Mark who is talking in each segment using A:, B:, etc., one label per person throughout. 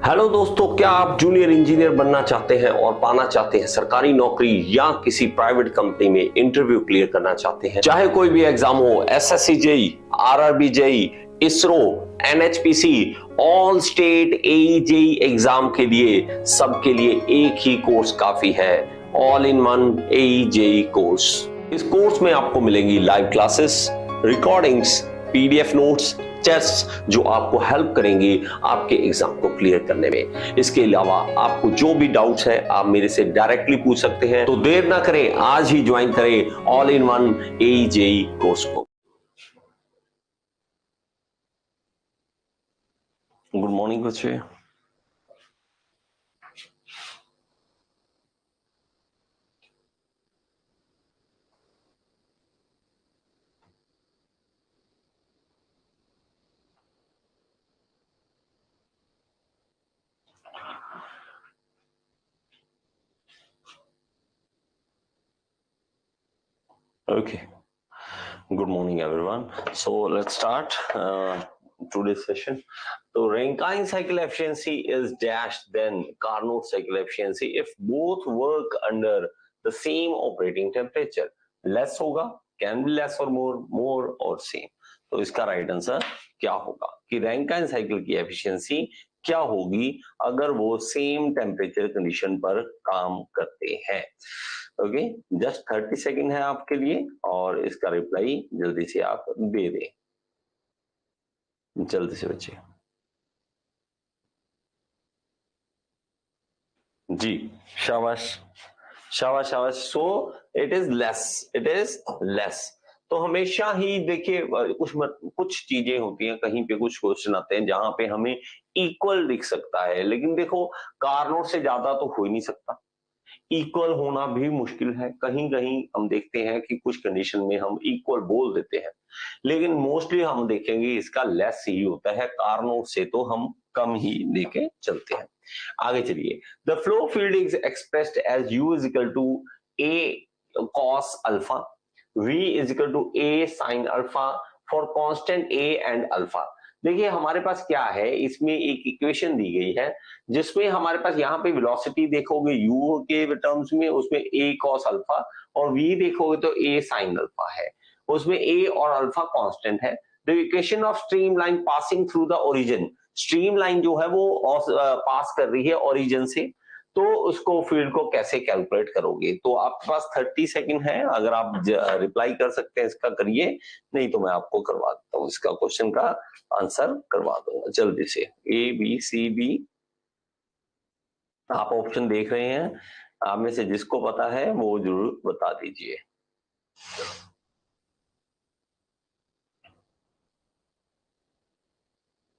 A: Hello दोस्तों, क्या आप जूनियर इंजीनियर बनना चाहते हैं और पाना चाहते हैं सरकारी नौकरी या किसी प्राइवेट कंपनी में इंटरव्यू क्लियर करना चाहते हैं? चाहे कोई भी एग्जाम हो, SSC JE, RRB JE, ISRO, NHPC, all state AE JE exam के लिए सबके लिए एक ही कोर्स काफी है, all in one AE JE course. इस कोर्स में आपको मिलेंगी live classes, recordings, PDF notes, test जो आपको हेल्प करेंगे आपके एग्जाम को क्लियर करने में। इसके अलावा आपको जो भी डाउट्स है आप मेरे से डायरेक्टली पूछ सकते हैं। तो देर ना करें, आज ही ज्वाइन करें all in one AE JE course को। गुड मॉर्निंग बच्चे। Okay. Good morning, everyone. So let's start today's session. So Rankine cycle efficiency is dashed than Carnot cycle efficiency if both work under the same operating temperature. Less होगा, can be less or more or same. तो इसका right answer क्या होगा कि Rankine cycle की efficiency क्या होगी अगर वो सेम टेम्परेचर कंडीशन पर काम करते हैं। ओके, जस्ट 30 सेकेंड है आपके लिए और इसका रिप्लाई जल्दी से आप दे दें, जल्दी से बच्चे। जी, शाबाश शाबाश शाबाश। So it is less. तो हमेशा ही देखिए कुछ चीजें होती हैं, कहीं पे कुछ क्वेश्चन आते हैं जहां पे हमें इक्वल दिख सकता है, लेकिन देखो कार्नोट से ज्यादा तो हो ही नहीं सकता, इक्वल होना भी मुश्किल है। कहीं कहीं हम देखते हैं कि कुछ कंडीशन में हम इक्वल बोल देते हैं, लेकिन मोस्टली हम देखेंगे इसका लेस ही होता है, कार्नोट से तो हम कम ही लेके चलते हैं। आगे चलिए, the flow field is expressed as u is equal to a cos alpha, v is equal to a sin alpha for constant a and alpha. देखिए हमारे पास क्या है, इसमें एक इक्वेशन दी गई है जिसमें हमारे पास यहाँ पे वेलोसिटी देखोगे u के टर्म्स में, उसमें a cos अल्फा, और v देखोगे तो a sin अल्फा है, उसमें a और अल्फा कांस्टेंट है। The equation of stream line passing through the origin, stream line जो है वो पास कर रही है ओरिजिन से, तो उसको फील्ड को कैसे कैलकुलेट करोगे? तो आपके पास 30 सेकंड है, अगर आप रिप्लाई कर सकते हैं इसका करिए, नहीं तो मैं आपको करवा देता हूँ, इसका क्वेश्चन का आंसर करवा दूंगा जल्दी से। ए बी सी डी आप ऑप्शन देख रहे हैं, आप में से जिसको पता है वो जरूर बता दीजिए।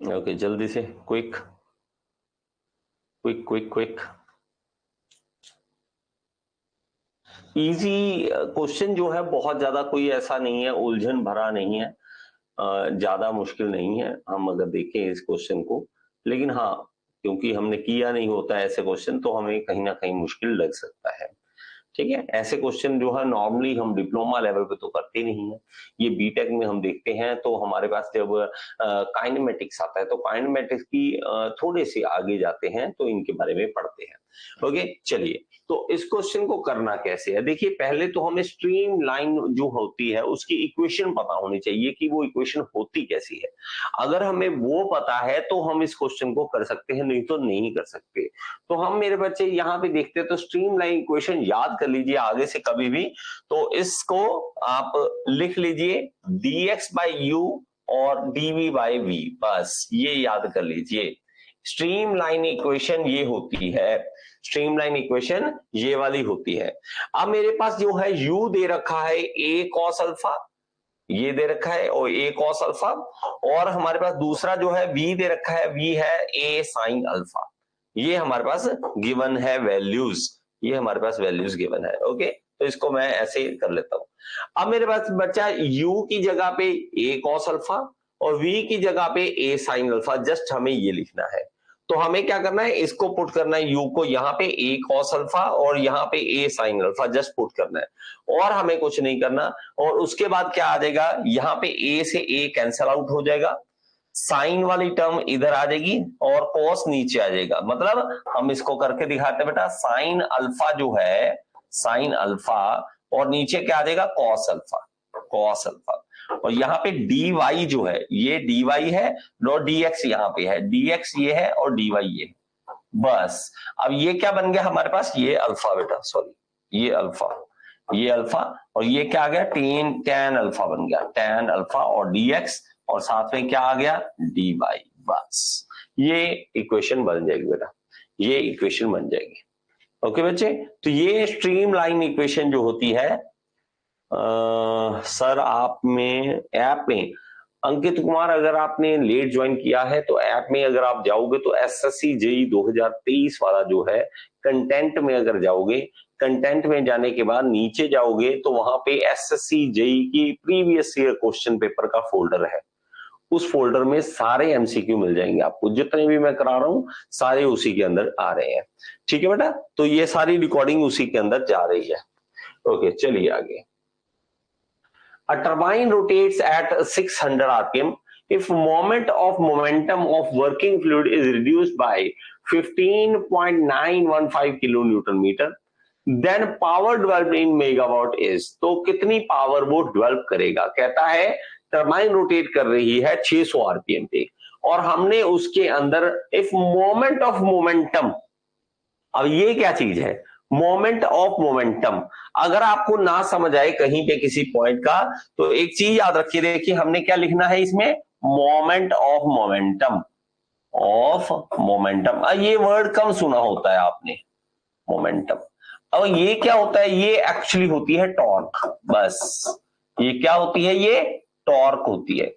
A: ओके, जल्दी से, quick quick quick quick. Easy question जो है बहुत ज्यादा कोई ऐसा नहीं है, उलझन भरा नहीं है, ज्यादा मुश्किल नहीं है हम अगर देखें इस क्वेश्चन को, लेकिन हाँ क्योंकि हमने किया नहीं होता ऐसे क्वेश्चन तो हमें कहीं ना कहीं मुश्किल लग सकता है। ठीक है, ऐसे क्वेश्चन जो है नॉर्मली हम डिप्लोमा लेवल पे तो करते नहीं है, ये बीटेक में हम देखते हैं। तो हमारे पास जब काइनेमेटिक्स आता है तो काइनेमेटिक्स की थोड़े से आगे जाते हैं तो इनके बारे में पढ़ते हैं। ओके चलिए, तो इस क्वेश्चन को करना कैसे है, देखिए पहले तो हमें स्ट्रीम लाइन जो होती है उसकी इक्वेशन पता होनी चाहिए कि वो इक्वेशन होती कैसी है। अगर हमें वो पता है तो हम इस क्वेश्चन को कर सकते हैं, नहीं तो नहीं कर सकते। तो हम मेरे बच्चे यहाँ पे देखते हैं, तो स्ट्रीम लाइन इक्वेशन याद कर लीजिए आगे से कभी भी, तो इसको आप लिख लीजिए dx बाई यू और dv बाई v, बस ये याद कर लीजिए। स्ट्रीम लाइन इक्वेशन ये होती है, स्ट्रीम लाइन इक्वेशन ये वाली होती है। अब मेरे पास जो है u दे रखा है a cos अल्फा, ये दे रखा है और a cos अल्फा, और हमारे पास दूसरा जो है v दे रखा है, v है a sin अल्फा। ये हमारे पास गिवन है वैल्यूज, ये हमारे पास वैल्यूज गिवन है। ओके, तो इसको मैं ऐसे कर लेता हूं। अब मेरे पास बच्चा u की जगह पे a cos अल्फा और v की जगह पे a sin अल्फा, जस्ट हमें ये लिखना है। तो हमें क्या करना है, इसको पुट करना है, u को यहाँ पे a cos अल्फा और यहाँ पे a sin alpha, just put करना है और हमें कुछ नहीं करना। और उसके बाद क्या आ जाएगा, यहाँ पे a से a कैंसल आउट हो जाएगा, साइन वाली टर्म इधर आ जाएगी और कॉस नीचे आ जाएगा। मतलब हम इसको करके दिखाते हैं बेटा, साइन अल्फा जो है, साइन अल्फा और नीचे क्या आ जाएगा, कॉस अल्फा, कॉस अल्फा। और यहाँ पे डी वाई जो है, ये डी वाई है और डी एक्स यहाँ पे है, डी एक्स ये है और डी वाई ये है। बस अब ये क्या बन गया हमारे पास, ये अल्फा बेटा, सॉरी ये अल्फा, ये अल्फा और ये क्या आ गया, टेन अल्फा बन गया, टेन अल्फा और डी एक्स और साथ में क्या आ गया, डी वाई। बस ये इक्वेशन बन जाएगी बेटा, ये इक्वेशन बन जाएगी। ओके बच्चे, तो ये स्ट्रीमलाइन इक्वेशन जो होती है सर आप में ऐप में, अंकित कुमार अगर आपने लेट ज्वाइन किया है तो ऐप में अगर आप जाओगे तो एसएससी जेई 2023 वाला जो है कंटेंट में अगर जाओगे, कंटेंट में जाने के बाद नीचे जाओगे तो वहां पे एसएससी जेई की प्रीवियस ईयर क्वेश्चन पेपर का फोल्डर है। उस फोल्डर में सारे एमसीक्यू मिल जाएंगे आपको, जितने भी मैं करा रहा हूं सारे उसी के अंदर आ रहे हैं। ठीक है बेटा, तो ये सारी रिकॉर्डिंग उसी के अंदर जा रही है। ओके चलिए आगे। A turbine rotates at 600 rpm if moment of momentum of working fluid is reduced by 15.915 kilonewton meter, then power developed in megawatt is, तो कितनी पावर वो डेवलप करेगा। कहता है टर्बाइन रोटेट कर रही है 600 आरपीएम पे और हमने उसके अंदर इफ मोमेंट ऑफ मोमेंटम, अब ये क्या चीज है, मोमेंट ऑफ मोमेंटम। अगर आपको ना समझ आए कहीं पे किसी पॉइंट का तो एक चीज याद रखिए, देखिए हमने क्या लिखना है इसमें, moment of momentum, of momentum. ये वर्ड कम सुना होता है आपने, मोमेंटम। अब ये क्या होता है, ये एक्चुअली होती है टॉर्क। बस ये क्या होती है, ये टॉर्क होती है।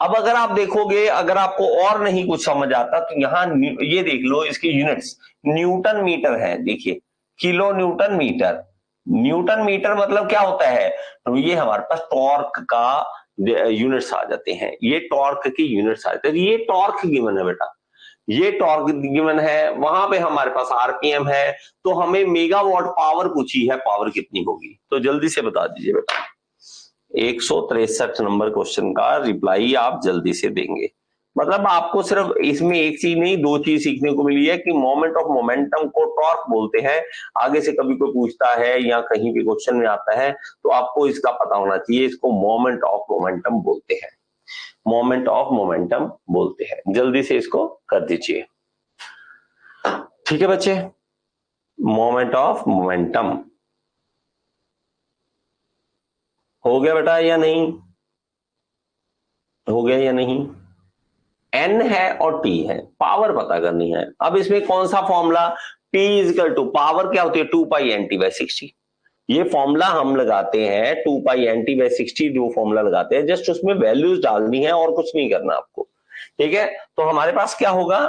A: अब अगर आप देखोगे, अगर आपको और नहीं कुछ समझ आता तो यहां ये देख लो, इसकी यूनिट्स न्यूटन मीटर है। देखिए kilo newton metre, newton metre मतलब क्या होता है, तो ये हमारे पास टॉर्क का यूनिट्स आ जाते हैं, ये टॉर्क की यूनिट्स आ जाते हैं। ये टॉर्क गिवन है बेटा, ये टॉर्क गिवन है, वहां पे हमारे पास आरपीएम है, तो हमें मेगावाट पावर पूछी है, पावर कितनी होगी, तो जल्दी से बता दीजिए बेटा। 163 नंबर क्वेश्चन का रिप्लाई आप जल्दी से देंगे। मतलब आपको सिर्फ इसमें एक चीज नहीं, दो चीज सीखने को मिली है कि मोमेंट ऑफ मोमेंटम को टॉर्क बोलते हैं। आगे से कभी कोई पूछता है या कहीं भी क्वेश्चन में आता है तो आपको इसका पता होना चाहिए, इसको मोमेंट ऑफ मोमेंटम बोलते हैं, मोमेंट ऑफ मोमेंटम बोलते हैं। जल्दी से इसको कर दीजिए, ठीक है बच्चे। मोमेंट ऑफ मोमेंटम हो गया बेटा या नहीं, हो गया या नहीं। एन है और टी है, पावर पता करनी है। अब इसमें कौन सा formula, P is equal to power क्या होती है, 2 पाई एन टी बाई 60। ये फॉर्मूला हम लगाते हैं 2 पाई एन टी बाई 60, जो फॉर्मूला लगाते हैं जस्ट उसमें वैल्यूज डालनी है और कुछ नहीं करना आपको। ठीक है, तो हमारे पास क्या होगा,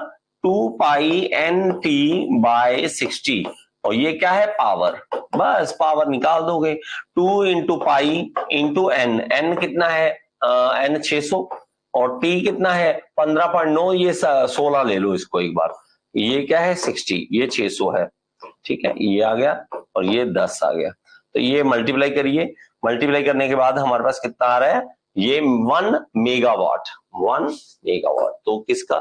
A: 2 पाई एन टी बाई 60 और ये क्या है, पावर। बस पावर निकाल दोगे, 2 into pi into N, N कितना है, एन 600 और टी कितना है 15.9, ये 16 ले लो इसको एक बार, ये क्या है 60, ये 600 है। ठीक है, ये आ गया और ये 10 आ गया, तो ये मल्टीप्लाई करिए, मल्टीप्लाई करने के बाद हमारे पास कितना आ रहा है, ये 1 मेगावाट, 1 मेगावाट। तो किसका,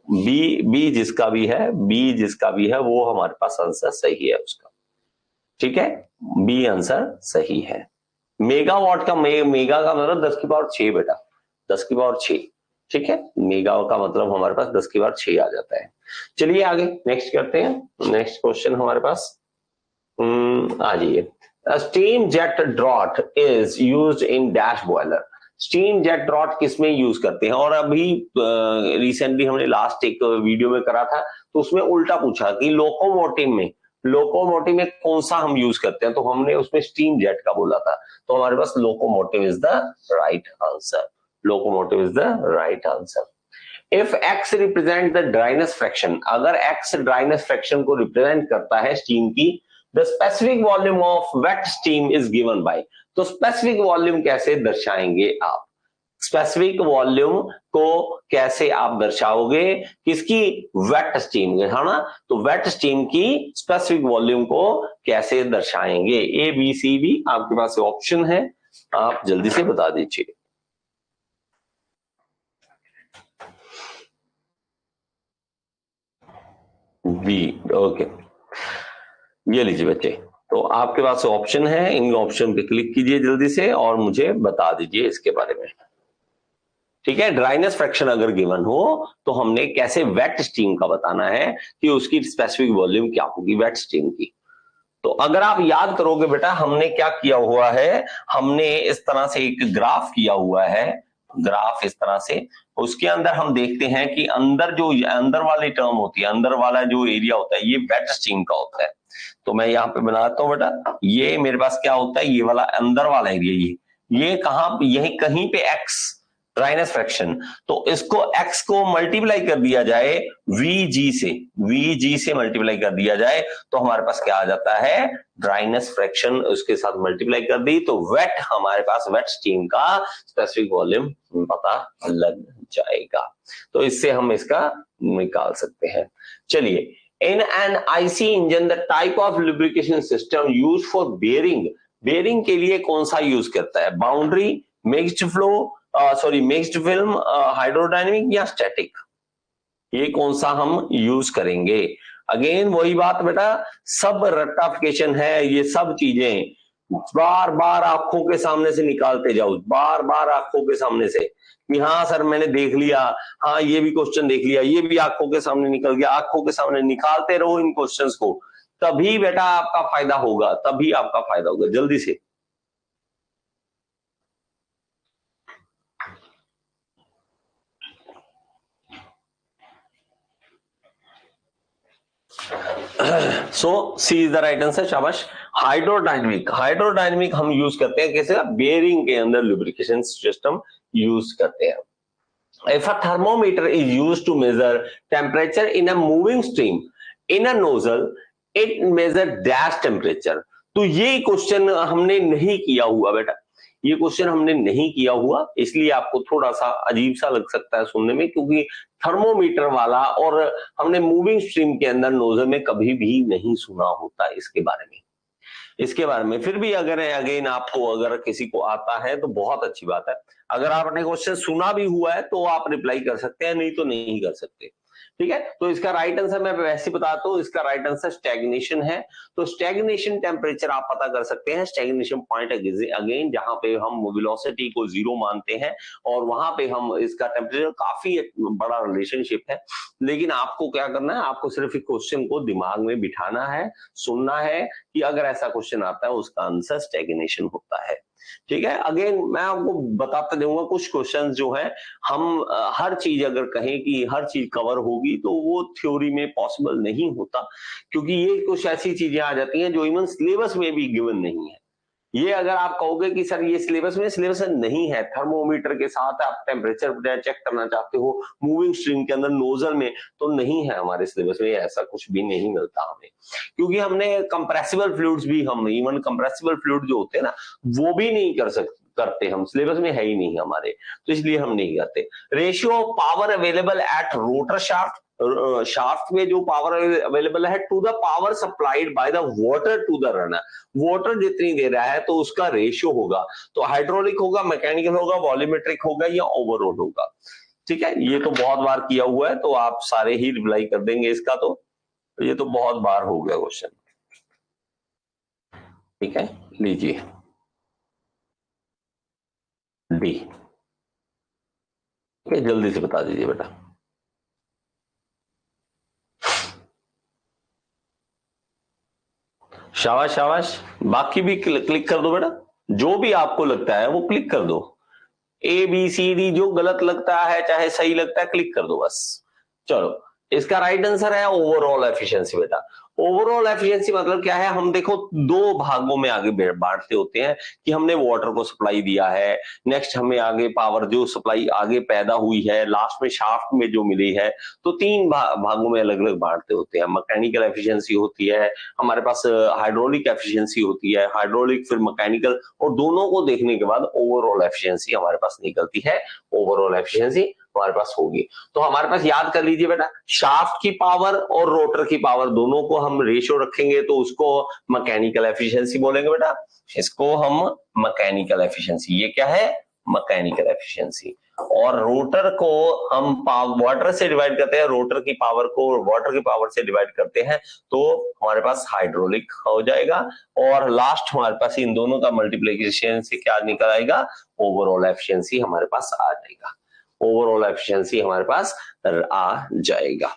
A: बी जिसका भी है, बी जिसका भी है वो हमारे पास आंसर सही है उसका। ठीक है, बी आंसर सही है। मेगावाट का मेगा का मतलब 10 की पावर 6 बेटा, 10 की पावर 6। ठीक है, मेगा का मतलब हमारे पास 10 की पावर 6 आ जाता है। चलिए आगे नेक्स्ट करते हैं। नेक्स्ट क्वेश्चन हमारे पास आ जाइए। Steam jet draught is used in dash boiler. Steam jet draught किसमें यूज करते हैं, और अभी रिसेंटली हमने लास्ट एक वीडियो में करा था तो उसमें उल्टा पूछा कि लोकोमोटिव में कौन सा हम यूज करते हैं, तो हमने उसमें स्टीम जेट का बोला था, तो हमारे पास locomotive is the right answer, locomotive is the right answer. If x represent the dryness fraction, अगर x ड्राइनेस फ्रैक्शन को रिप्रेजेंट करता है स्टीम की, the specific volume of wet steam is given by, तो स्पेसिफिक वॉल्यूम कैसे दर्शाएंगे आप, specific volume को कैसे आप दर्शाओगे, किसकी, वेट स्टीम है ना, तो वेट स्टीम की स्पेसिफिक वॉल्यूम को कैसे दर्शाएंगे, ए बी सी डी आपके पास ऑप्शन है, आप जल्दी से बता दीजिए। बी। ओके, ये लीजिए बच्चे, तो आपके पास ऑप्शन है, इन ऑप्शन पे क्लिक कीजिए जल्दी से और मुझे बता दीजिए इसके बारे में। ठीक है, ड्राइनेस फ्रैक्शन अगर गिवन हो तो हमने कैसे वेट स्टीम का बताना है कि उसकी स्पेसिफिक वॉल्यूम क्या होगी वेट स्टीम की। तो अगर आप याद करोगे बेटा, हमने क्या किया हुआ है, हमने इस तरह से एक ग्राफ किया हुआ है, ग्राफ इस तरह से, उसके अंदर हम देखते हैं कि अंदर जो अंदर वाली टर्म होती है, अंदर वाला जो एरिया होता है, ये वेट स्टीम का होता है। तो मैं यहाँ पे बनाता हूं बेटा, ये मेरे पास क्या होता है, ये वाला अंदर वाला एरिया, ये कहां, यही कहीं पे एक्स ड्राइनेस फ्रैक्शन, तो इसको x को मल्टीप्लाई कर दिया जाए vg से मल्टीप्लाई कर दिया जाए तो हमारे पास क्या आ जाता है, ड्राइनेस फ्रैक्शन, उसके साथ मल्टीप्लाई कर दी तो वेट, हमारे पास वेट स्टीम का स्पेसिफिक वॉल्यूम पता लग जाएगा। तो इससे हम इसका निकाल सकते हैं। चलिए, in an IC engine the type of lubrication system use for bearing, bearing के लिए कौन सा यूज करता है, boundary, mixed flow, mixed film, hydrodynamic या स्टैटिक, ये कौन सा हम यूज करेंगे। अगेन वही बात बेटा, सब रेक्टिफिकेशन है, ये सब चीजें बार बार आंखों के सामने से निकालते जाओ, बार बार आंखों के सामने से कि हाँ सर मैंने देख लिया, हाँ ये भी क्वेश्चन देख लिया, ये भी आंखों के सामने निकल गया, आंखों के सामने निकालते रहो इन क्वेश्चंस को, तभी बेटा आपका फायदा होगा, तभी आपका फायदा होगा। जल्दी से सो सी इज द राइट आंसर, शाबाश। हाइड्रोडायनेमिक, हाइड्रोडायनेमिक हम यूज करते हैं कैसे, बेयरिंग के अंदर लुब्रिकेशन सिस्टम यूज करते हैं। If a thermometer is used to measure temperature in a moving stream in a nozzle, it measure dash temperature। तो ये क्वेश्चन हमने नहीं किया हुआ बेटा, ये क्वेश्चन हमने नहीं किया हुआ, इसलिए आपको थोड़ा सा अजीब सा लग सकता है सुनने में, क्योंकि थर्मोमीटर वाला और हमने मूविंग स्ट्रीम के अंदर नोजल में कभी भी नहीं सुना होता इसके बारे में, इसके बारे में। फिर भी अगर अगेन आपको अगर किसी को आता है तो बहुत अच्छी बात है, अगर आपने क्वेश्चन सुना भी हुआ है तो आप रिप्लाई कर सकते हैं, नहीं तो नहीं कर सकते। ठीक है, तो इसका राइट आंसर मैं वैसे बताता हूं, इसका राइट आंसर स्टैग्नेशन है। तो स्टैग्नेशन टेम्परेचर आप पता कर सकते हैं, स्टैग्नेशन पॉइंट अगेन जहां पे हम वेलोसिटी को जीरो मानते हैं और वहां पे हम इसका टेम्परेचर, काफी बड़ा रिलेशनशिप है। लेकिन आपको क्या करना है, आपको सिर्फ क्वेश्चन को दिमाग में बिठाना है, सुनना है कि अगर ऐसा क्वेश्चन आता है उसका आंसर स्टैग्नेशन होता है। ठीक है, अगेन मैं आपको बताते जाऊंगा कुछ क्वेश्चन जो है, हम हर चीज अगर कहें कि हर चीज कवर होगी तो वो थ्योरी में पॉसिबल नहीं होता, क्योंकि ये कुछ ऐसी चीजें आ जाती हैं जो इवन सिलेबस में भी गिवन नहीं है। ये अगर आप कहोगे कि सर ये सिलेबस में नहीं है, थर्मोमीटर के साथ आप टेम्परेचर चेक करना चाहते हो मूविंग स्ट्रीम के अंदर नोजल में, तो नहीं है हमारे सिलेबस में, ऐसा कुछ भी नहीं मिलता हमें, क्योंकि हमने कंप्रेसिबल फ्लूइड्स भी, हम इवन कंप्रेसिबल फ्लूइड जो होते हैं ना, वो भी नहीं कर सकते, करते हम, सिलेबस में है ही नहीं हमारे, तो इसलिए हम नहीं करते। Ratio power available at rotor shaft, shaft में जो पावर अवेलेबल है to the power supplied by the water to the runner, water जितनी दे रहा है तो उसका रेशियो होगा, तो हाइड्रोलिक होगा, मैकेनिकल होगा, वॉल्यूमेट्रिक होगा या ओवरऑल होगा। ठीक है, ये तो बहुत बार किया हुआ है तो आप सारे ही रिप्लाई कर देंगे इसका, तो ये तो बहुत बार हो गया क्वेश्चन। ठीक है, लीजिए डी। जल्दी से बता दीजिए बेटा। शाबाश शाबाश, बाकी भी क्लिक कर दो बेटा, जो भी आपको लगता है वो क्लिक कर दो, ए बी सी डी जो गलत लगता है चाहे सही लगता है क्लिक कर दो बस। चलो, इसका राइट आंसर है ओवरऑल एफिशिएंसी बेटा। ओवरऑल एफिशिएंसी मतलब क्या है, हम देखो दो भागों में आगे बांटते होते हैं कि हमने वाटर को सप्लाई दिया है, नेक्स्ट हमें आगे पावर जो सप्लाई आगे पैदा हुई है, लास्ट में शाफ्ट में जो मिली है, तो तीन भागों में अलग अलग बांटते होते हैं। मैकेनिकल एफिशिएंसी होती है, हमारे पास हाइड्रोलिक एफिशिएंसी होती है, हाइड्रोलिक फिर मैकेनिकल, और दोनों को देखने के बाद ओवरऑल एफिशिएंसी हमारे पास निकलती है, ओवरऑल एफिशिएंसी हमारे पास होगी। तो हमारे पास याद कर लीजिए बेटा, शाफ्ट की पावर और रोटर की पावर दोनों को हम रेशियो रखेंगे तो उसको मैकेनिकल एफिशिएंसी बोलेंगे बेटा, इसको हम मैकेनिकल एफिशिएंसी, ये क्या है, मैकेनिकल एफिशिएंसी। और रोटर को हम वाटर से डिवाइड करते हैं, रोटर की पावर को वाटर की पावर से डिवाइड करते हैं, तो हमारे पास हाइड्रोलिक हो जाएगा। और लास्ट हमारे पास इन दोनों का मल्टीप्लीकेशन से क्या निकल आएगा, ओवरऑल एफिशिएंसी हमारे पास आ जाएगा, ओवरऑल एफिशिएंसी हमारे पास आ जाएगा।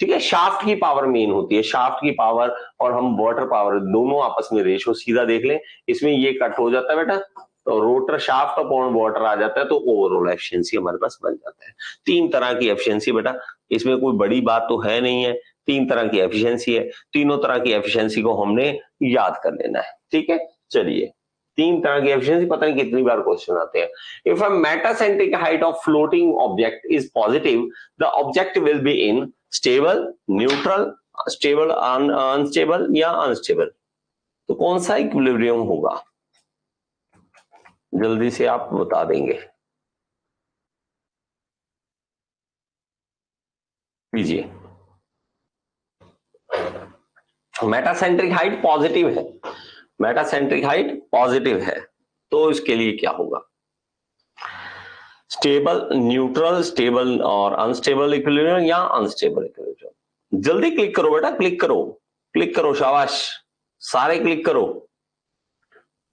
A: ठीक है, शाफ्ट की पावर मेन होती है, शाफ्ट की पावर और हम वाटर पावर दोनों आपस में रेशो सीधा देख लें, इसमें ये कट हो जाता है बेटा, तो रोटर शाफ्ट अपॉन वाटर आ जाता है, तो ओवरऑल एफिशिएंसी हमारे पास बन जाता है। तीन तरह की एफिशिएंसी बेटा, इसमें कोई बड़ी बात तो है नहीं है, तीन तरह की एफिशिएंसी है, तीनों तरह की एफिशिएंसी को हमने याद कर लेना है। ठीक है, चलिए, तीन तरह की एफिशिएंसी, पता नहीं कितनी बार क्वेश्चन आते हैं। If a metacentric height of floating object is positive, the object will be in stable, neutral, stable, unstable या अनस्टेबल। तो कौन सा इक्विलिब्रियम होगा, जल्दी से आप बता देंगे, लीजिए। मेटासेंट्रिक हाइट पॉजिटिव है, मेटासेंट्रिक हाइट पॉजिटिव है, तो इसके लिए क्या होगा, स्टेबल, न्यूट्रल, स्टेबल और अनस्टेबल इक्विलिब्रियम या अनस्टेबल इक्विलिब्रियम। जल्दी क्लिक करो बेटा, क्लिक करो, क्लिक करो, शाबाश, सारे क्लिक करो,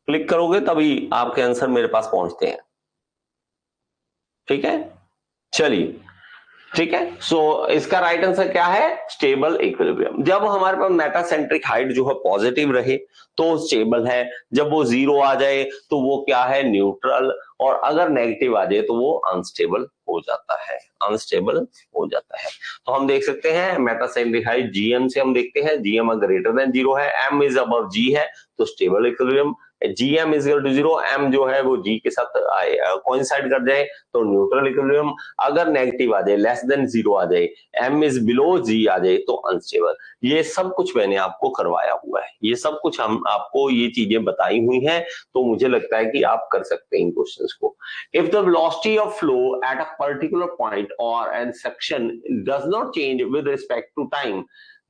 A: क्लिक करोगे तभी आपके आंसर मेरे पास पहुंचते हैं। ठीक है, चलिए, ठीक है, सो इसका राइट आंसर क्या है, स्टेबल इक्विलिब्रियम। जब हमारे पास मेटासेंट्रिक हाइट जो है पॉजिटिव रहे तो स्टेबल है, जब वो जीरो आ जाए तो वो क्या है, न्यूट्रल, और अगर नेगेटिव आ जाए तो वो अनस्टेबल हो जाता है, अनस्टेबल हो जाता है। तो हम देख सकते हैं मेटासेंट्रिक हाइट जीएम से हम देखते हैं, जीएम अगर ग्रेटर देन जीरो है, एम इज अबव जी है, तो stable equilibrium, GM is equal to zero, M जो है वो जी के साथ कोइंसाइड कर जाए तो न्यूट्रल इक्विलिब्रियम, अगर नेगेटिव आ जाए, लेस देन जीरो आ जाए, एम इज बिलो जी आ जाए, तो अनस्टेबल। ये सब कुछ मैंने आपको करवाया हुआ है, ये सब कुछ हम आपको ये चीजें बताई हुई हैं, तो मुझे लगता है कि आप कर सकते हैं इन क्वेश्चंस को। If the velocity of flow at a particular point और an section does not change with respect to time,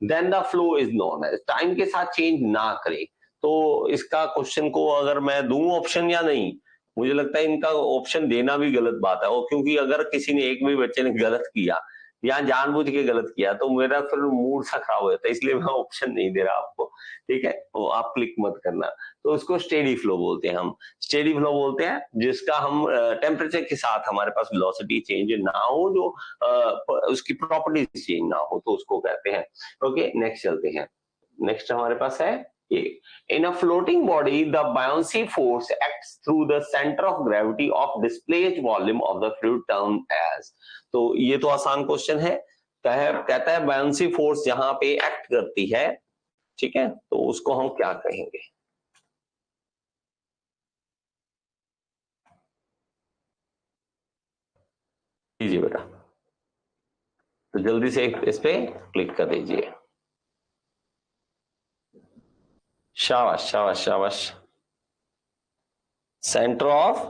A: then the flow is known as, time के साथ चेंज ना करे, तो इसका क्वेश्चन को अगर मैं दूं ऑप्शन या नहीं, मुझे लगता है इनका ऑप्शन देना भी गलत बात है, और क्योंकि अगर किसी ने, एक भी बच्चे ने गलत किया या जानबूझ के गलत किया तो मेरा फिर मूड सा खराब हो जाता है, इसलिए मैं ऑप्शन नहीं दे रहा आपको। ठीक है, तो आप क्लिक मत करना। तो उसको स्टेडी फ्लो बोलते हैं, हम स्टेडी फ्लो बोलते हैं जिसका हम टेम्परेचर के साथ हमारे पास वेलोसिटी चेंज ना हो, जो उसकी प्रॉपर्टीज चेंज ना हो, तो उसको कहते हैं। ओके, नेक्स्ट चलते हैं, नेक्स्ट हमारे पास है in a floating body the buoyancy force acts through the center of gravity of displaced volume of the fluid termed as, तो ये तो आसान क्वेश्चन है, कहता है buoyancy force जहां पे एक्ट करती है, ठीक है, तो उसको हम क्या कहेंगे, लीजिए बेटा, तो जल्दी से इस पे क्लिक कर दीजिए, शाबाश शाबाश शाबाश, सेंटर ऑफ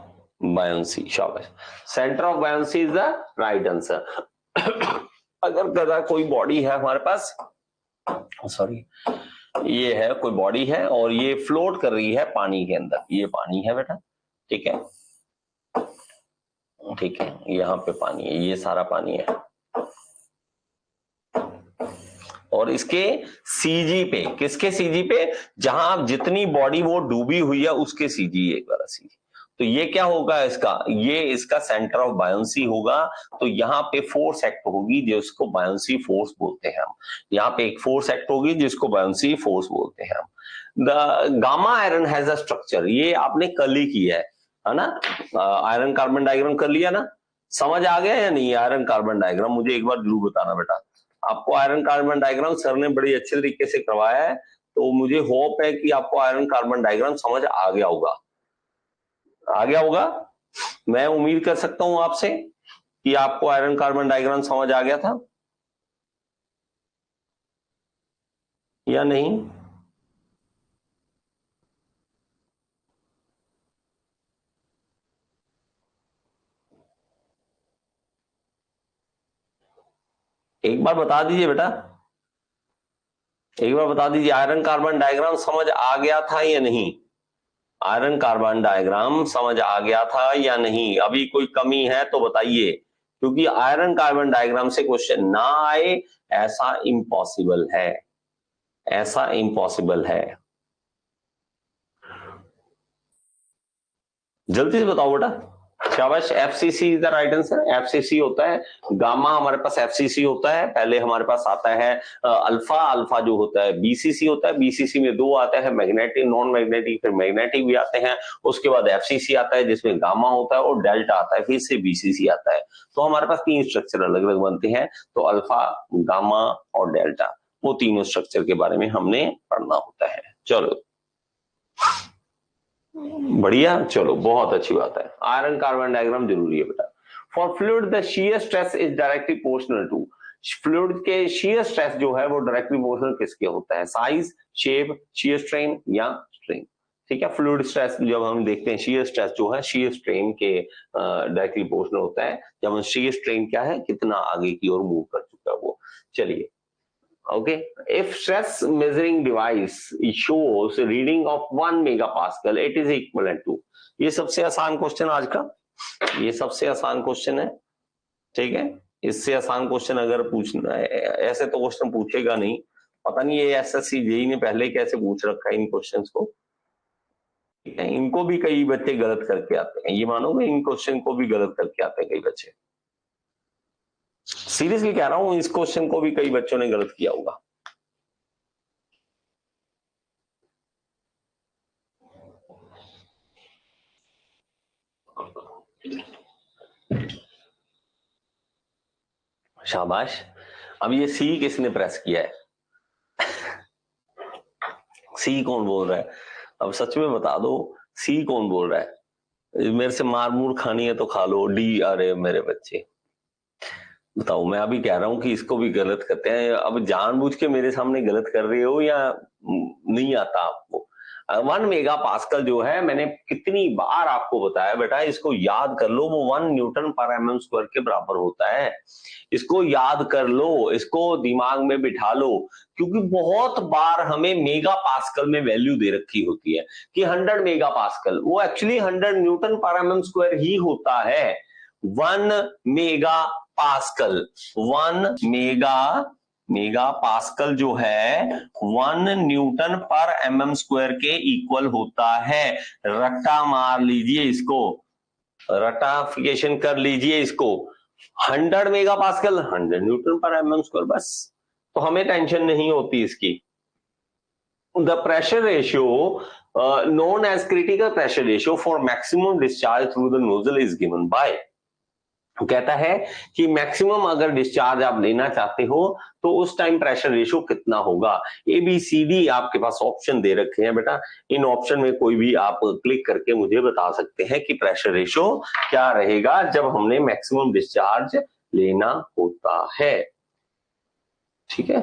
A: बायोन्सी, शाबाश, centre of buoyancy is the right answer. अगर कदा कोई बॉडी है हमारे पास, सॉरी, ये है कोई बॉडी है और ये फ्लोट कर रही है पानी के अंदर, ये पानी है बेटा, ठीक है, ठीक है, यहाँ पे पानी है, ये सारा पानी है, और इसके सीजी पे, किसके सीजी पे, जहां जितनी बॉडी वो डूबी हुई है उसके सीजी एक बार सीजी, तो ये क्या होगा इसका, ये इसका सेंटर ऑफ बायोन्सी होगा, तो यहाँ पे फोर्स एक्ट होगी जिसको बायोन्सी फोर्स बोलते हैं हम, यहाँ पे एक फोर्स एक्ट होगी जिसको बायोन्सी फोर्स बोलते हैं हम। The gamma iron has a structure, ये आपने कल ही किया है ना, आयरन कार्बन डायग्राम कर लिया ना, समझ आ गया या नहीं, आयरन कार्बन डायग्राम मुझे एक बार जरूर बताना बेटा, आपको आयरन कार्बन डायग्राम सर ने बड़ी अच्छे तरीके से करवाया है, तो मुझे होप है कि आपको आयरन कार्बन डायग्राम समझ आ गया होगा, आ गया होगा, मैं उम्मीद कर सकता हूं आपसे कि आपको आयरन कार्बन डायग्राम समझ आ गया था या नहीं। एक बार बता दीजिए बेटा, एक बार बता दीजिए, आयरन कार्बन डायग्राम समझ आ गया था या नहीं। आयरन कार्बन डायग्राम समझ आ गया था या नहीं? अभी कोई कमी है तो बताइए, क्योंकि आयरन कार्बन डायग्राम से क्वेश्चन ना आए ऐसा इम्पॉसिबल है, ऐसा इम्पॉसिबल है। जल्दी से बताओ बेटा। शाबाश, FCC is the right answer. FCC होता है गामा, हमारे पास एफसीसी होता है, पहले हमारे पास आता है अल्फा, अल्फा जो होता है बीसीसी होता है, बीसीसी में दो आता है, मैग्नेटिक, नॉन मैग्नेटिक, फिर मैग्नेटिक भी आते हैं, उसके बाद एफसीसी आता है जिसमें गामा होता है और डेल्टा आता है, फिर से बीसीसी आता है। तो हमारे पास तीन स्ट्रक्चर अलग अलग बनते हैं, तो अल्फा, गामा और डेल्टा, वो तीनों स्ट्रक्चर के बारे में हमने पढ़ना होता है। चलो बढ़िया, चलो बहुत अच्छी बात है। आयरन कार्बन डायग्राम जरूरी है बेटा। For fluid the shear stress is directly proportional to, fluid के शियर स्ट्रेस जो है वो डायरेक्टली प्रोपोर्शनल किसके होता है? साइज, शेप, शियर स्ट्रेन या स्ट्रेन। ठीक है, फ्लूइड स्ट्रेस जब हम देखते हैं, शियर स्ट्रेस जो है शियर स्ट्रेन के डायरेक्टली प्रोपोर्शनल होता है। जब हम शियर स्ट्रेन क्या है, कितना आगे की ओर मूव कर चुका है वो। चलिए, okay, if stress measuring device shows reading of 1 megapascal, it is equivalent to, ये सबसे आसान क्वेश्चन आज का, ये सबसे आसान क्वेश्चन है। ठीक है, इससे आसान क्वेश्चन अगर पूछना है, ऐसे तो क्वेश्चन पूछेगा नहीं, पता नहीं ये एसएससी जेई ने पहले कैसे पूछ रखा है इन क्वेश्चंस को। ठीक है, इनको भी कई बच्चे गलत करके आते हैं, ये मानोगे इन क्वेश्चन को भी गलत करके आते हैं कई बच्चे। सीरियसली कह रहा हूं, इस क्वेश्चन को भी कई बच्चों ने गलत किया होगा। शाबाश। अब ये सी किसने प्रेस किया है? सी कौन बोल रहा है? अब सच में बता दो, सी कौन बोल रहा है? मेरे से मार मूर खानी है तो खा लो। डी, अरे मेरे बच्चे बताओ, मैं अभी कह रहा हूं कि इसको भी गलत करते हैं। अब जानबूझ के मेरे सामने गलत कर रहे हो या नहीं आता आपको? 1 मेगा पास्कल जो है, मैंने कितनी बार आपको बताया बेटा, इसको याद कर लो, वो 1 न्यूटन पर एमएम स्क्वायर के बराबर होता है। इसको याद कर लो, इसको दिमाग में बिठा लो, क्योंकि बहुत बार हमें मेगा पास्कल में वैल्यू दे रखी होती है कि 100 मेगा पास्कल, वो एक्चुअली 100 न्यूटन पर एमएम स्क्वायर ही होता है। 1 मेगा पास्कल, 1 मेगा पास्कल जो है 1 न्यूटन पर एमएम स्क्वायर के इक्वल होता है। रट्टा मार लीजिए इसको, रटाफिकेशन कर लीजिए इसको। 100 मेगा पास्कल 100 न्यूटन पर एमएम स्क्वायर, बस। तो हमें टेंशन नहीं होती इसकी। The pressure ratio known as critical pressure ratio for maximum discharge through the nozzle is given by, कहता है कि मैक्सिमम अगर डिस्चार्ज आप लेना चाहते हो तो उस टाइम प्रेशर रेशियो कितना होगा। ए बी सी डी आपके पास ऑप्शन दे रखे हैं बेटा, इन ऑप्शन में कोई भी आप क्लिक करके मुझे बता सकते हैं कि प्रेशर रेशियो क्या रहेगा जब हमने मैक्सिमम डिस्चार्ज लेना होता है। ठीक है,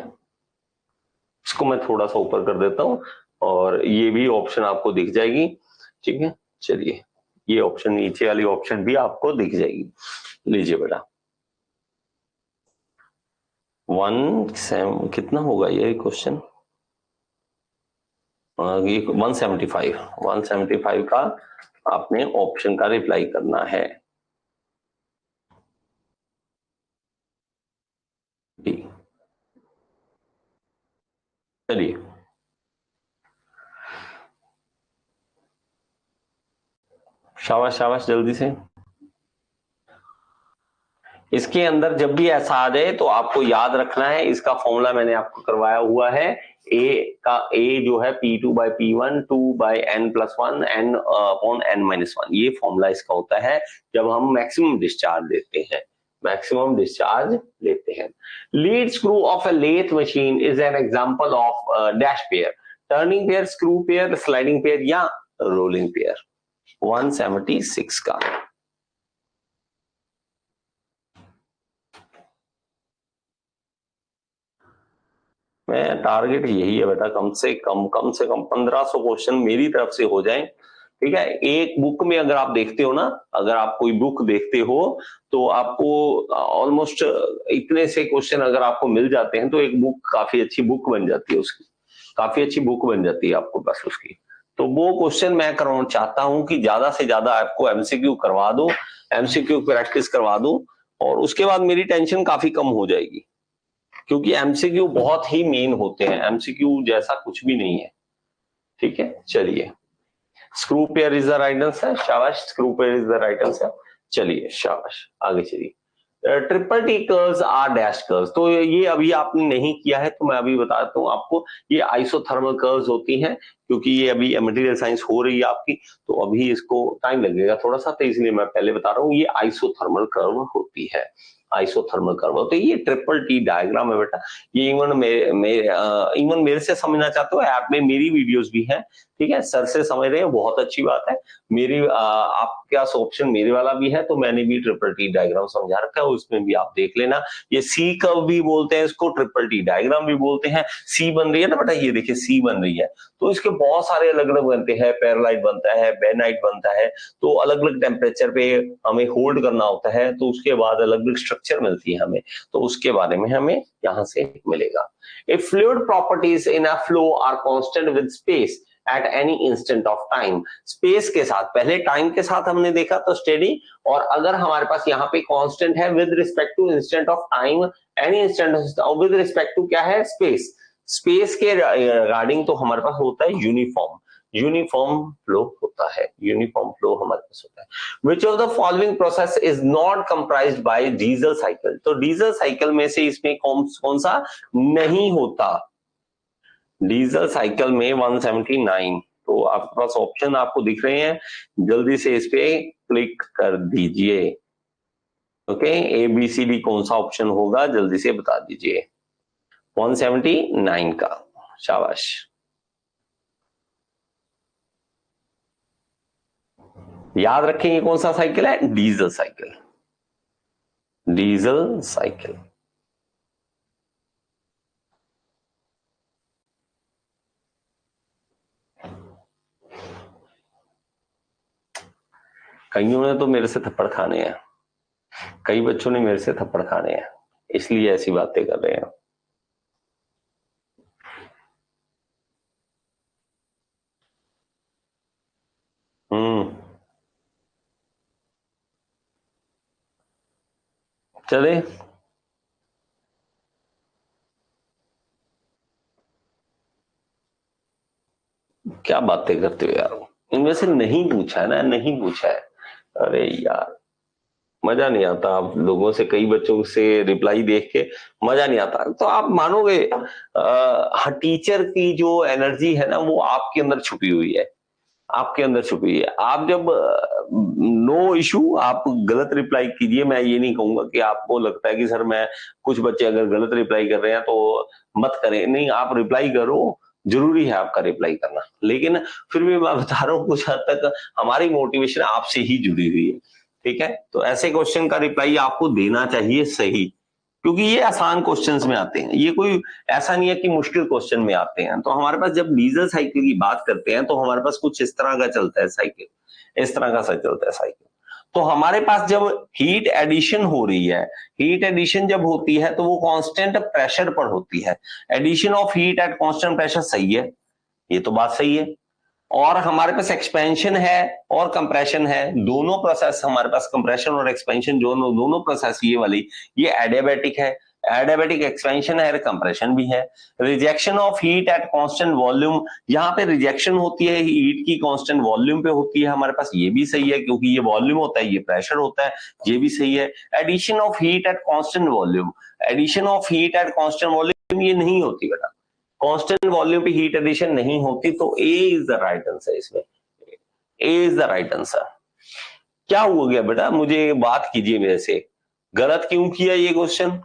A: इसको मैं थोड़ा सा ऊपर कर देता हूं और ये भी ऑप्शन आपको दिख जाएगी। ठीक है, चलिए ये ऑप्शन, नीचे वाली ऑप्शन भी आपको दिख जाएगी। लीजिए बेटा, कितना होगा ये क्वेश्चन? ये 175 का आपने ऑप्शन का रिप्लाई करना है। चलिए, शाबाश शाबाश, जल्दी से। इसके अंदर जब भी ऐसा आ जाए तो आपको याद रखना है, इसका फॉर्मूला मैंने आपको करवाया हुआ है। ए जो है P2/P1 2/n+1 n/n-1, ये फॉर्मूला इसका होता है जब हम मैक्सिमम डिस्चार्ज देते हैं, मैक्सिमम डिस्चार्ज लेते हैं। Lead screw of a lathe machine is an example of dash pair, turning pair, screw pair, sliding pair या रोलिंग पेयर। 176 का मैं टारगेट यही है बेटा, कम से कम 1500 क्वेश्चन मेरी तरफ से हो जाएं। ठीक है, एक बुक में अगर आप देखते हो ना, अगर आप कोई बुक देखते हो तो आपको ऑलमोस्ट इतने से क्वेश्चन अगर आपको मिल जाते हैं तो एक बुक काफी अच्छी बुक बन जाती है, उसकी काफी अच्छी बुक बन जाती है आपको बस उसकी। तो वो क्वेश्चन मैं करवाना चाहता हूं कि ज्यादा से ज्यादा आपको एमसीक्यू करवा दो, एमसीक्यू प्रैक्टिस करवा दो, और उसके बाद मेरी टेंशन काफी कम हो जाएगी, क्योंकि एमसीक्यू बहुत ही मेन होते हैं, एमसीक्यू जैसा कुछ भी नहीं है। ठीक है, चलिए, screw pair is the right answer, शाबाश, screw pair is the right answer. चलिए शाबाश, आगे चलिए। Triple T curves are dash curves, तो ये अभी आपने नहीं किया है तो मैं अभी बताता हूँ आपको, ये आइसोथर्मल कर्व्स होती हैं, क्योंकि ये अभी मटेरियल साइंस हो रही है आपकी, तो अभी इसको टाइम लगेगा थोड़ा सा, तो इसलिए मैं पहले बता रहा हूँ ये आइसोथर्मल कर्व होती है, आइसोथर्मल कर्व होती है। ये ट्रिपल टी डायग्राम है बेटा, ये इवन मेरे से समझना चाहते हो, ऐप में मेरी वीडियोस भी हैं, ठीक है, सर से समझ रहे हैं, बहुत अच्छी बात है। मेरी आपके पास ऑप्शन मेरे वाला भी है, तो मैंने भी ट्रिपल टी डायग्राम समझा रखा है, उसमें भी आप देख लेना। ये सी कर्व भी बोलते हैं इसको, ट्रिपल टी डायग्राम भी बोलते हैं। सी बन रही है ना बेटा, ये देखिए सी बन रही है, तो इसके बहुत सारे अलग अलग बनते हैं, पैरालाइट बनता है, बेनाइट बनता है, तो अलग अलग टेम्परेचर पे हमें होल्ड करना होता है, तो उसके बाद अलग अलग स्ट्रक्चर मिलती है हमें, तो उसके बारे में हमें यहाँ से मिलेगा। If fluid properties in a flow are constant with space at any instant of time, space के साथ, पहले टाइम के साथ हमने देखा तो स्टेडी, और अगर हमारे पास यहाँ पे कांस्टेंट है with respect to instant of time, any instant with respect to क्या है, स्पेस, स्पेस के रिगार्डिंग तो हमारे पास होता है यूनिफॉर्म, यूनिफॉर्म फ्लो होता है, यूनिफॉर्म फ्लो हमारे पास होता है। Which of the following process is not comprised by diesel cycle, तो डीजल साइकिल में से इसमें कौन सा नहीं होता, डीजल साइकिल में 179, तो आपके पास ऑप्शन आपको दिख रहे हैं, जल्दी से इस पे क्लिक कर दीजिए। Okay, A B C D कौन सा ऑप्शन होगा, जल्दी से बता दीजिए। 179 का, शाबाश। याद रखेंगे कौन सा साइकिल है, डीजल साइकिल, डीजल साइकिल। कईयों ने तो मेरे से थप्पड़ खाने हैं, कई बच्चों ने मेरे से थप्पड़ खाने हैं, इसलिए ऐसी बातें कर रहे हैं। चले, क्या बातें करते हो यार, इनमें से नहीं पूछा है ना, नहीं पूछा है, अरे यार मजा नहीं आता, आप लोगों से, कई बच्चों से रिप्लाई देख के मजा नहीं आता, तो आप मानोगे टीचर की जो एनर्जी है ना वो आपके अंदर छुपी हुई है, आपके अंदर छुपी है। आप जब नो इशू, आप गलत रिप्लाई कीजिए, मैं ये नहीं कहूंगा कि आपको लगता है कि सर मैं, कुछ बच्चे अगर गलत रिप्लाई कर रहे हैं तो मत करें, नहीं, आप रिप्लाई करो, जरूरी है आपका रिप्लाई करना, लेकिन फिर भी मैं बता रहा हूँ कुछ हद तक हमारी मोटिवेशन आपसे ही जुड़ी हुई है, ठीक है, तो ऐसे क्वेश्चन का रिप्लाई आपको देना चाहिए सही, क्योंकि ये आसान क्वेश्चंस में आते हैं, ये कोई ऐसा नहीं है कि मुश्किल क्वेश्चन में आते हैं। तो हमारे पास जब डीजल साइकिल की बात करते हैं तो हमारे पास कुछ इस तरह का चलता है साइकिल, इस तरह का चलता है साइकिल। तो हमारे पास जब हीट एडिशन हो रही है, हीट एडिशन जब होती है तो वो कांस्टेंट प्रेशर पर होती है, addition of heat at constant pressure, सही है, ये तो बात सही है। और हमारे पास एक्सपेंशन है और कंप्रेशन है, दोनों प्रोसेस हमारे पास, कंप्रेशन और एक्सपेंशन दोनों प्रोसेस ये वाली, ये एडियाबैटिक है, एडियाबैटिक एक्सपेंशन है, कंप्रेशन भी है। Rejection of heat at constant volume, यहाँ पे रिजेक्शन होती है हीट की कांस्टेंट वॉल्यूम पे होती है हमारे पास, ये भी सही है, क्योंकि ये वॉल्यूम होता है, ये प्रेशर होता है, ये भी सही है। Addition of heat at constant volume, addition of heat at constant volume ये नहीं होती बेटा, कांस्टेंट वॉल्यूम पे हीट एडिशन नहीं होती, तो A is the right answer, इसमें A is the right answer. क्या हो गया बेटा, मुझे बात कीजिए मेरे से, गलत क्यों किया ये क्वेश्चन,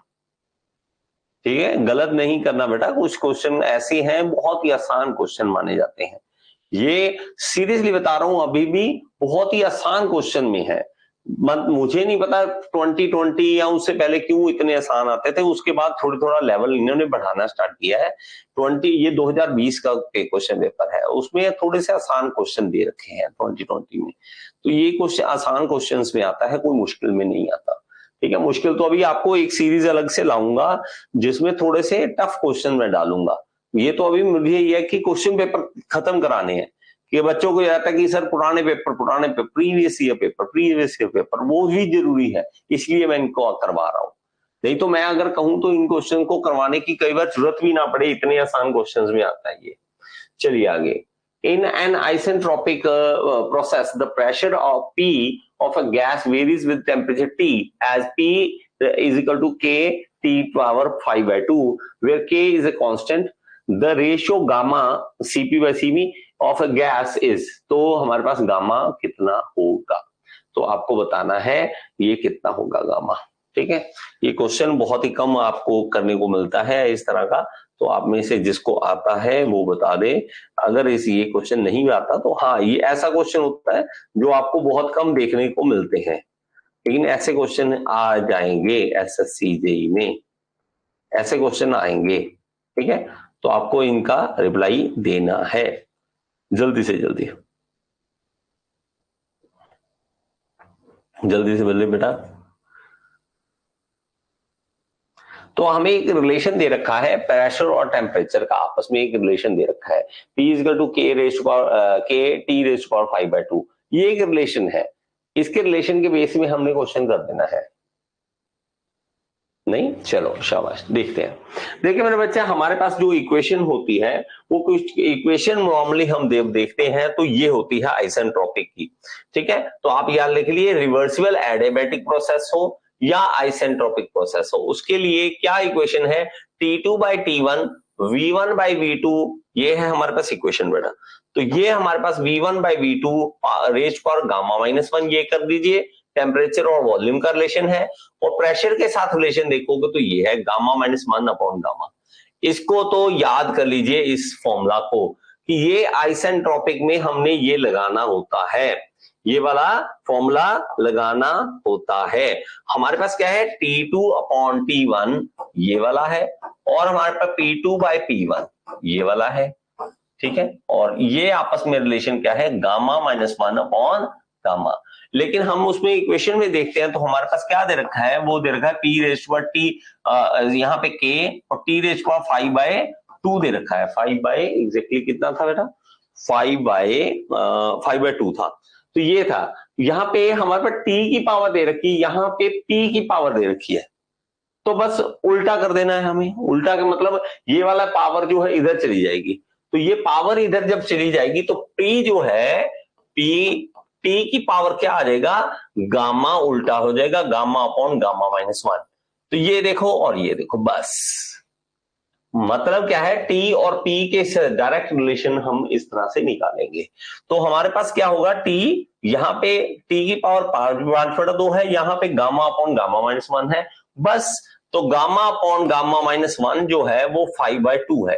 A: ठीक है, गलत नहीं करना बेटा, कुछ क्वेश्चन ऐसे हैं बहुत ही आसान क्वेश्चन माने जाते हैं, ये सीरियसली बता रहा हूं, अभी भी बहुत ही आसान क्वेश्चन में है, मुझे नहीं पता 2020 या उससे पहले क्यों इतने आसान आते थे, उसके बाद थोड़ा थोड़ा लेवल इन्होंने बढ़ाना स्टार्ट किया है। 20 ये 2020 का क्वेश्चन पेपर है, उसमें थोड़े से आसान क्वेश्चन दे रखे हैं 2020 में, तो ये क्वेश्चन आसान क्वेश्चंस में आता है, कोई मुश्किल में नहीं आता, ठीक है। मुश्किल तो अभी आपको एक सीरीज अलग से लाऊंगा जिसमें थोड़े से टफ क्वेश्चन में डालूंगा, ये तो अभी मुझे ये है कि क्वेश्चन पेपर खत्म कराने हैं, कि बच्चों को जाता है कि सर पुराने पेपर, प्रीवियस ईयर पेपर वो भी जरूरी है, इसलिए मैं इनको करवा रहा हूं। नहीं तो मैं अगर कहूं तो इन क्वेश्चन को करवाने की कई बार जरूरत भी ना पड़े, इतने आसान क्वेश्चंस में आता है ये। चलिए आगे। In an isentropic process, the pressure of P of a gas varies with temperature T as P is equal to K T power 5/2, where K is a constant. The ratio gamma Cp by Cv of a gas is, तो हमारे पास gamma कितना होगा, तो आपको बताना है ये कितना होगा गामा। ठीक है, ये क्वेश्चन बहुत ही कम आपको करने को मिलता है इस तरह का, तो आप में से जिसको आता है वो बता दे। अगर ये क्वेश्चन नहीं आता तो हाँ, ये ऐसा क्वेश्चन होता है जो आपको बहुत कम देखने को मिलते हैं, लेकिन ऐसे क्वेश्चन आ जाएंगे एसएससी जेईई में, ऐसे क्वेश्चन आएंगे। ठीक है, तो आपको इनका रिप्लाई देना है जल्दी से जल्दी, जल्दी से बोलिए बेटा। तो हमें एक रिलेशन दे रखा है प्रेशर और टेम्परेचर का, आपस में एक रिलेशन दे रखा है, P equal to K T raise to power 5/2, ये एक रिलेशन है। इसके रिलेशन के बेस में हमने क्वेश्चन कर देना है। नहीं, चलो शाबाश, देखते हैं। देखिए मेरे बच्चे, हमारे पास जो इक्वेशन होती है वो कुछ इक्वेशन नॉर्मली हम देखते हैं तो ये होती है आइसेंट्रोपिक की। ठीक है, तो आप याद लिख लिए, रिवर्सिबल एडियाबैटिक प्रोसेस हो या आइसेंट्रोपिक प्रोसेस हो, उसके लिए क्या इक्वेशन है, T2/T1 V1/V2, ये है हमारे पास इक्वेशन बेटा। तो ये हमारे पास V1/V2 रेज़ पावर गामा-1 ये कर दीजिए, टेम्परेचर और वॉल्यूम का रिलेशन है, और प्रेशर के साथ रिलेशन देखोगे तो ये है गामा-1 अपॉन गामा। इसको तो याद कर लीजिए इस फॉर्मूला को, कि ये आइसेंट्रोपिक में हमने ये लगाना होता है, ये वाला फॉर्मूला लगाना होता है। हमारे पास क्या है, T2/T1 ये वाला है, और हमारे पास P2/P1 ये वाला है। ठीक है, और ये आपस में रिलेशन क्या है, गामा-1 अपॉन गामा। लेकिन हम उसमें इक्वेशन में देखते हैं तो हमारे पास क्या दे रखा है, वो दे रखा है P raise to power T, यहाँ पे K और T रेज़ टू पावर 5/2 दे रखा है। 5 बाय एग्जैक्टली कितना था बेटा, 5/2 था। तो ये था, यहाँ पे हमारे पास T की पावर दे रखी है, यहाँ पे P की पावर दे रखी है, तो बस उल्टा कर देना है हमें। उल्टा का मतलब ये वाला पावर जो है इधर चली जाएगी, तो ये पावर इधर जब चली जाएगी तो P जो है, T की पावर क्या आ जाएगा, गामा उल्टा हो जाएगा, गामा अपॉन गामा-1। तो ये देखो और ये देखो, बस मतलब क्या है, T और P के डायरेक्ट रिलेशन हम इस तरह से निकालेंगे। तो हमारे पास क्या होगा, T यहाँ पे T की पावर 5/2 है, यहाँ पे गामा अपॉन गामा-1 है, बस। तो गामा अपॉन गामा-1 जो है वो 5/2 है,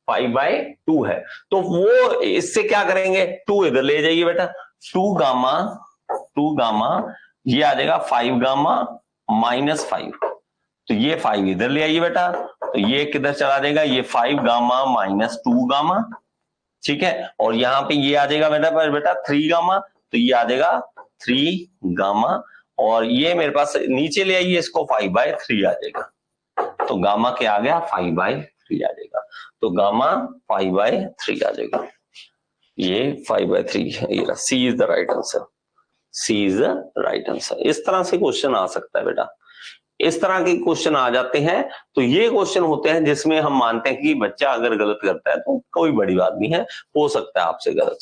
A: 5/2 है। तो वो इससे क्या करेंगे, 2 इधर ले जाइए बेटा, 2 गामा ये आ जाएगा 5 गामा -5, तो ये 5 इधर ले आइए बेटा, तो ये किधर चला जाएगा, ये 5 गामा -2 गामा। ठीक है, और यहाँ पे ये आ जाएगा बेटा 3 गामा, तो ये आ जाएगा 3 गामा, और ये मेरे पास नीचे ले आइए इसको, 5/3 आ जाएगा। तो गामा क्या आ गया, 5/3 आ जाएगा। तो गामा 5/3 आ जाएगा, ये 5/3 है। ये C is the right answer, C is the right answer. इस तरह से क्वेश्चन आ सकता है बेटा, इस तरह के क्वेश्चन आ जाते हैं। तो ये क्वेश्चन होते हैं जिसमें हम मानते हैं कि बच्चा अगर गलत करता है तो कोई बड़ी बात नहीं है, हो सकता है आपसे गलत।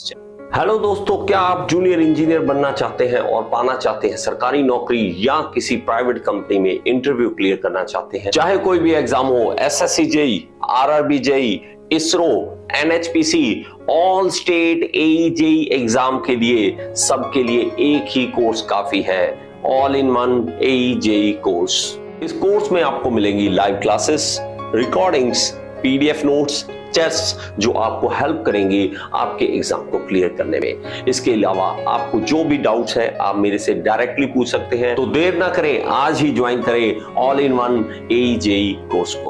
A: हेलो दोस्तों, क्या आप जूनियर इंजीनियर बनना चाहते हैं और पाना चाहते हैं सरकारी नौकरी, या किसी प्राइवेट कंपनी में इंटरव्यू क्लियर करना चाहते हैं, चाहे कोई भी एग्जाम हो, SSC JEE, RRB JEE, ISRO, NHPC, all state AE JEE exam के लिए, सबके लिए एक ही कोर्स काफी है, all in one AE JEE course. इस कोर्स में आपको मिलेंगी live classes, recordings, PDF notes, test जो आपको हेल्प करेंगे आपके एग्जाम को क्लियर करने में। इसके अलावा आपको जो भी डाउट्स है आप मेरे से डायरेक्टली पूछ सकते हैं। तो देर ना करें, आज ही ज्वाइन करें all in one AE JEE course को।